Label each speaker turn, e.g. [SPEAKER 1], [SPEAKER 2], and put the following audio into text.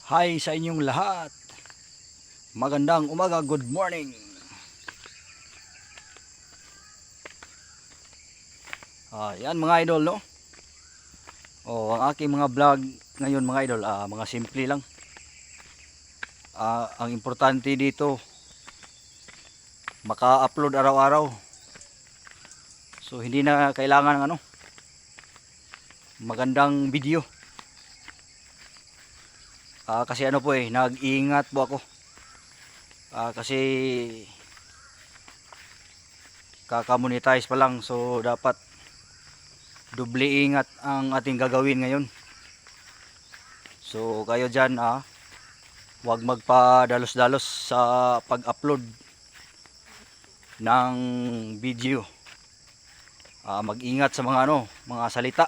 [SPEAKER 1] Hi sa inyong lahat. Magandang umaga, good morning. Yan mga idol, no? Ang aking mga vlog ngayon mga idol, mga simple lang. Ang importante dito, maka-upload araw-araw. So hindi na kailangan ng magandang video. Kasi nag-iingat po ako. Kasi kaka-monetize pa lang, so dapat doble ingat ang ating gagawin ngayon. So kayo dyan, huwag magpadalos-dalos sa pag-upload ng video. Mag-ingat sa mga mga salita.